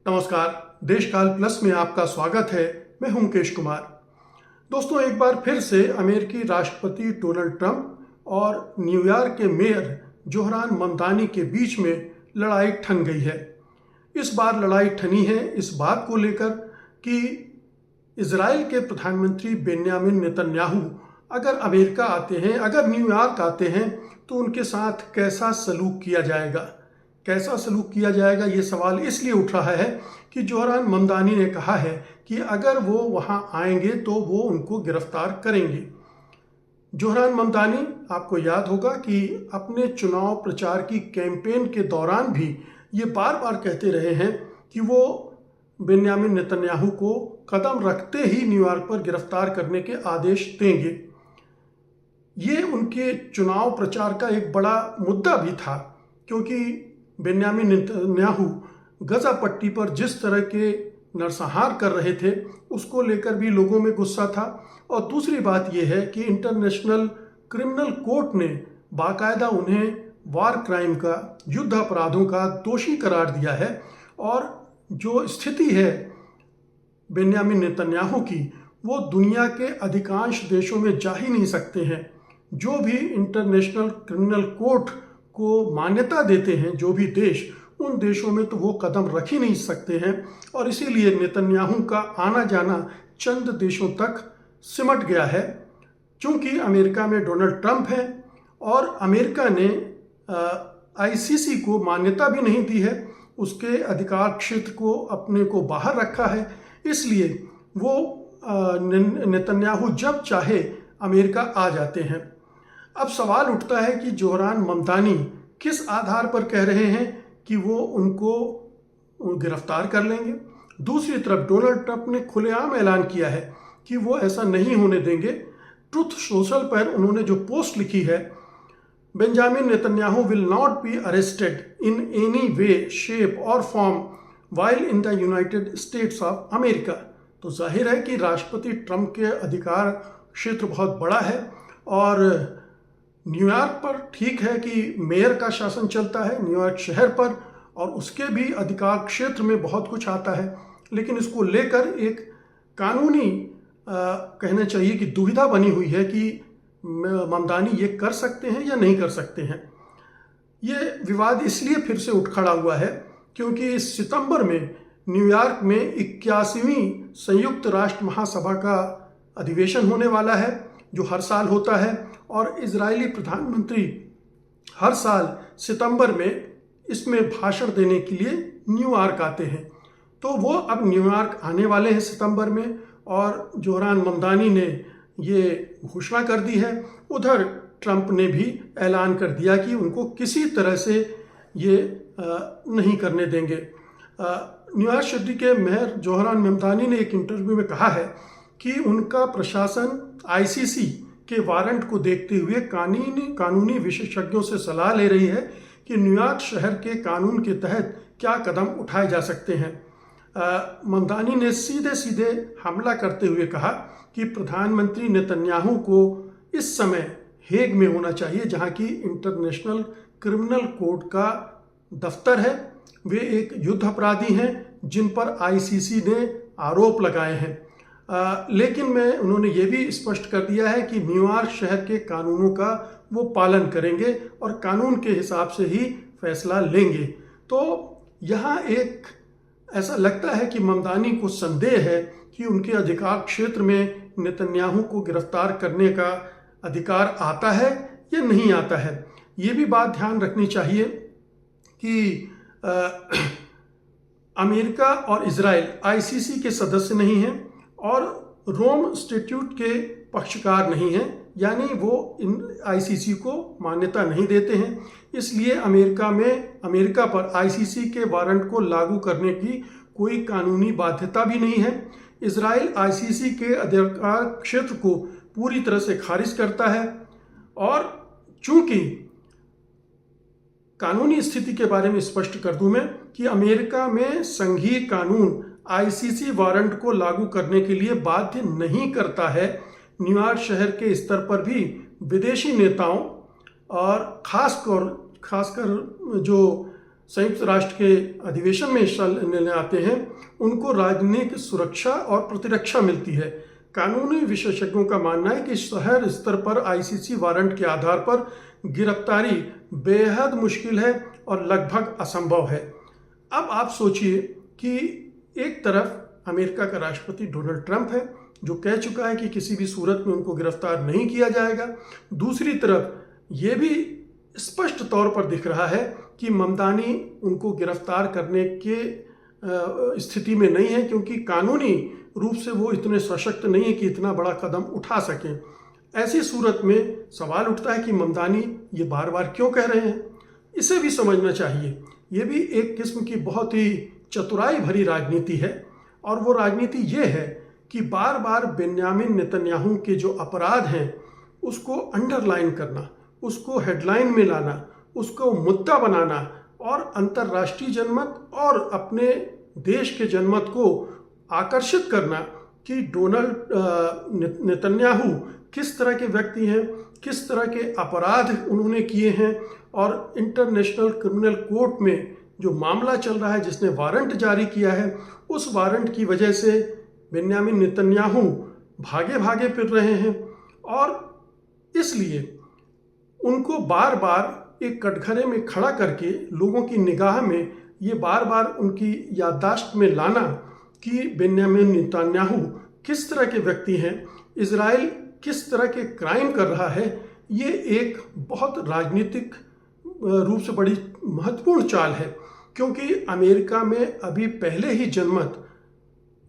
नमस्कार, देशकाल प्लस में आपका स्वागत है। मैं हूं मुकेश कुमार। दोस्तों, एक बार फिर से अमेरिकी राष्ट्रपति डोनाल्ड ट्रंप और न्यूयॉर्क के मेयर जोहरान ममदानी के बीच में लड़ाई ठन गई है। इस बार लड़ाई ठनी है इस बात को लेकर कि इजराइल के प्रधानमंत्री बेन्यामिन नेतन्याहू अगर अमेरिका आते हैं, अगर न्यूयॉर्क आते हैं तो उनके साथ कैसा सलूक किया जाएगा। कैसा सलूक किया जाएगा, ये सवाल इसलिए उठ रहा है कि जोहरान ममदानी ने कहा है कि अगर वो वहाँ आएंगे तो वो उनको गिरफ्तार करेंगे। जोहरान ममदानी, आपको याद होगा कि अपने चुनाव प्रचार की कैंपेन के दौरान भी ये बार बार कहते रहे हैं कि वो बेन्यामिन नेतन्याहू को कदम रखते ही न्यूयॉर्क पर गिरफ्तार करने के आदेश देंगे। ये उनके चुनाव प्रचार का एक बड़ा मुद्दा भी था, क्योंकि बेन्यामिन नेतन्याहू गजा पट्टी पर जिस तरह के नरसंहार कर रहे थे उसको लेकर भी लोगों में गुस्सा था। और दूसरी बात यह है कि इंटरनेशनल क्रिमिनल कोर्ट ने बाकायदा उन्हें वार क्राइम का, युद्ध अपराधों का दोषी करार दिया है। और जो स्थिति है बेन्यामिन नेतन्याहू की, वो दुनिया के अधिकांश देशों में जा ही नहीं सकते हैं। जो भी इंटरनेशनल क्रिमिनल कोर्ट को मान्यता देते हैं, जो भी देश, उन देशों में तो वो कदम रख ही नहीं सकते हैं। और इसीलिए नेतन्याहू का आना जाना चंद देशों तक सिमट गया है। चूंकि अमेरिका में डोनाल्ड ट्रंप है और अमेरिका ने आईसीसी को मान्यता भी नहीं दी है, उसके अधिकार क्षेत्र को अपने को बाहर रखा है, इसलिए वो नेतन्याहू जब चाहे अमेरिका आ जाते हैं। अब सवाल उठता है कि जोहरान ममदानी किस आधार पर कह रहे हैं कि वो उनको गिरफ्तार कर लेंगे। दूसरी तरफ डोनाल्ड ट्रंप ने खुलेआम ऐलान किया है कि वो ऐसा नहीं होने देंगे। ट्रुथ सोशल पर उन्होंने जो पोस्ट लिखी है, Benjamin Netanyahu will not be arrested in any way, shape और form while in the United States of America. तो जाहिर है कि राष्ट्रपति ट्रंप के अधिकार क्षेत्र बहुत बड़ा है और न्यूयॉर्क पर ठीक है कि मेयर का शासन चलता है न्यूयॉर्क शहर पर, और उसके भी अधिकार क्षेत्र में बहुत कुछ आता है। लेकिन इसको लेकर एक कानूनी कहना चाहिए कि दुविधा बनी हुई है कि ममदानी ये कर सकते हैं या नहीं कर सकते हैं। ये विवाद इसलिए फिर से उठ खड़ा हुआ है क्योंकि सितंबर में न्यूयॉर्क में 81वीं संयुक्त राष्ट्र महासभा का अधिवेशन होने वाला है, जो हर साल होता है। और इजरायली प्रधानमंत्री हर साल सितंबर में इसमें भाषण देने के लिए न्यूयॉर्क आते हैं। तो वो अब न्यूयॉर्क आने वाले हैं सितंबर में, और जोहरान ममदानी ने ये घोषणा कर दी है। उधर ट्रंप ने भी ऐलान कर दिया कि उनको किसी तरह से ये नहीं करने देंगे। न्यूयॉर्क सिटी के मेयर जोहरान ममदानी ने एक इंटरव्यू में कहा है कि उनका प्रशासन आईसीसी के वारंट को देखते हुए कानूनी विशेषज्ञों से सलाह ले रही है कि न्यूयॉर्क शहर के कानून के तहत क्या कदम उठाए जा सकते हैं। ममदानी ने सीधे सीधे हमला करते हुए कहा कि प्रधानमंत्री नेतन्याहू को इस समय हेग में होना चाहिए, जहां की इंटरनेशनल क्रिमिनल कोर्ट का दफ्तर है। वे एक युद्ध अपराधी हैं जिन पर आईसीसी ने आरोप लगाए हैं। लेकिन उन्होंने ये भी स्पष्ट कर दिया है कि न्यूयॉर्क शहर के कानूनों का वो पालन करेंगे और कानून के हिसाब से ही फैसला लेंगे। तो यहाँ एक ऐसा लगता है कि ममदानी को संदेह है कि उनके अधिकार क्षेत्र में नेतन्याहू को गिरफ्तार करने का अधिकार आता है या नहीं आता है। ये भी बात ध्यान रखनी चाहिए कि अमेरिका और इजराइल आईसीसी के सदस्य नहीं हैं और रोम स्टैट्यूट के पक्षकार नहीं हैं, यानी वो इन आईसीसी को मान्यता नहीं देते हैं। इसलिए अमेरिका पर आईसीसी के वारंट को लागू करने की कोई कानूनी बाध्यता भी नहीं है। इजराइल आईसीसी के अधिकार क्षेत्र को पूरी तरह से खारिज करता है। और चूंकि कानूनी स्थिति के बारे में स्पष्ट कर दूं मैं कि अमेरिका में संघीय कानून आईसीसी वारंट को लागू करने के लिए बाध्य नहीं करता है। न्यूयॉर्क शहर के स्तर पर भी विदेशी नेताओं और खासकर जो संयुक्त राष्ट्र के अधिवेशन में हिस्सा लेने आते हैं, उनको राजनीतिक सुरक्षा और प्रतिरक्षा मिलती है। कानूनी विशेषज्ञों का मानना है कि शहर स्तर पर आईसीसी वारंट के आधार पर गिरफ्तारी बेहद मुश्किल है और लगभग असंभव है। अब आप सोचिए कि एक तरफ अमेरिका का राष्ट्रपति डोनाल्ड ट्रंप है जो कह चुका है कि किसी भी सूरत में उनको गिरफ्तार नहीं किया जाएगा। दूसरी तरफ ये भी स्पष्ट तौर पर दिख रहा है कि ममदानी उनको गिरफ्तार करने के स्थिति में नहीं है, क्योंकि कानूनी रूप से वो इतने सशक्त नहीं है कि इतना बड़ा कदम उठा सकें। ऐसी सूरत में सवाल उठता है कि ममदानी ये बार बार क्यों कह रहे हैं। इसे भी समझना चाहिए। ये भी एक किस्म की बहुत ही चतुराई भरी राजनीति है, और वो राजनीति ये है कि बार बार बेन्यामिन नेतन्याहू के जो अपराध हैं उसको अंडरलाइन करना, उसको हेडलाइन में लाना, उसको मुद्दा बनाना और अंतर्राष्ट्रीय जनमत और अपने देश के जनमत को आकर्षित करना कि डोनाल्ड नेतन्याहू किस तरह के व्यक्ति हैं, किस तरह के अपराध उन्होंने किए हैं, और इंटरनेशनल क्रिमिनल कोर्ट में जो मामला चल रहा है, जिसने वारंट जारी किया है, उस वारंट की वजह से बेन्यामिन नेतन्याहू भागे भागे फिर रहे हैं, और इसलिए उनको बार बार एक कटघरे में खड़ा करके लोगों की निगाह में ये बार बार उनकी याददाश्त में लाना कि बेन्यामिन नेतन्याहू किस तरह के व्यक्ति हैं, इजराइल किस तरह के क्राइम कर रहा है, ये एक बहुत राजनीतिक रूप से बड़ी महत्वपूर्ण चाल है। क्योंकि अमेरिका में अभी पहले ही जनमत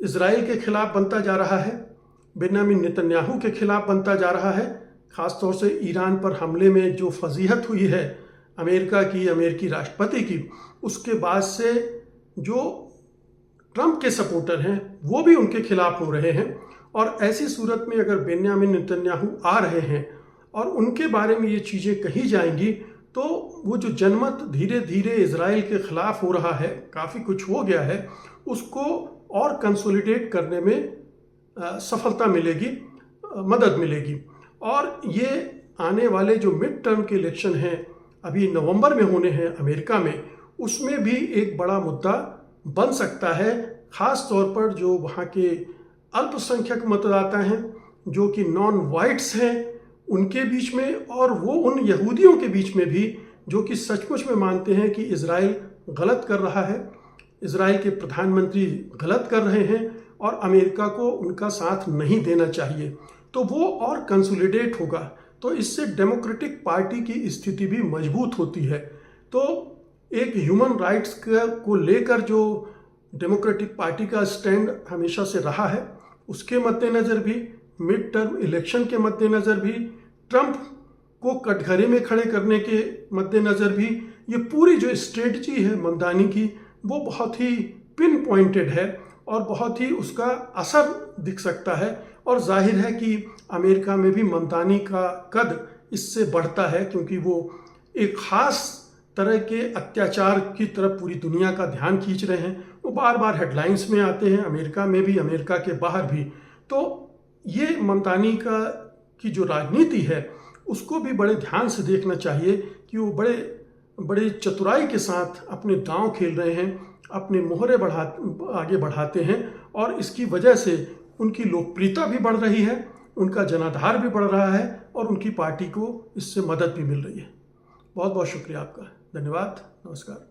इजराइल के खिलाफ बनता जा रहा है, बेन्यामिन नेतन्याहू के खिलाफ बनता जा रहा है। ख़ासतौर से ईरान पर हमले में जो फजीहत हुई है अमेरिका की, अमेरिकी राष्ट्रपति की, उसके बाद से जो ट्रंप के सपोर्टर हैं वो भी उनके खिलाफ हो रहे हैं। और ऐसी सूरत में अगर बेन्यामिन नेतन्याहू आ रहे हैं और उनके बारे में ये चीज़ें कही जाएंगी, तो वो जो जनमत धीरे धीरे इजराइल के खिलाफ हो रहा है, काफ़ी कुछ हो गया है, उसको और कंसोलिडेट करने में सफलता मिलेगी, मदद मिलेगी। और ये आने वाले जो मिड टर्म के इलेक्शन हैं, अभी नवंबर में होने हैं अमेरिका में, उसमें भी एक बड़ा मुद्दा बन सकता है, ख़ास तौर पर जो वहाँ के अल्पसंख्यक मतदाता हैं, जो कि नॉन वाइट्स हैं, उनके बीच में, और वो उन यहूदियों के बीच में भी जो कि सचमुच में मानते हैं कि इजराइल गलत कर रहा है, इजराइल के प्रधानमंत्री गलत कर रहे हैं और अमेरिका को उनका साथ नहीं देना चाहिए। तो वो और कंसोलिडेट होगा, तो इससे डेमोक्रेटिक पार्टी की स्थिति भी मजबूत होती है। तो एक ह्यूमन राइट्स को लेकर जो डेमोक्रेटिक पार्टी का स्टैंड हमेशा से रहा है, उसके मद्देनज़र भी, मिड टर्म इलेक्शन के मद्देनज़र भी, ट्रंप को कटघरे में खड़े करने के मद्देनज़र भी, ये पूरी जो स्ट्रेटजी है ममदानी की, वो बहुत ही पिन पॉइंटेड है और बहुत ही उसका असर दिख सकता है। और जाहिर है कि अमेरिका में भी ममदानी का कद इससे बढ़ता है, क्योंकि वो एक ख़ास तरह के अत्याचार की तरफ पूरी दुनिया का ध्यान खींच रहे हैं। वो बार बार हेडलाइंस में आते हैं, अमेरिका में भी, अमेरिका के बाहर भी। तो ये ममदानी की जो राजनीति है उसको भी बड़े ध्यान से देखना चाहिए कि वो बड़े चतुराई के साथ अपने दांव खेल रहे हैं, अपने मोहरे आगे बढ़ाते हैं, और इसकी वजह से उनकी लोकप्रियता भी बढ़ रही है, उनका जनाधार भी बढ़ रहा है, और उनकी पार्टी को इससे मदद भी मिल रही है। बहुत बहुत शुक्रिया आपका। धन्यवाद। नमस्कार।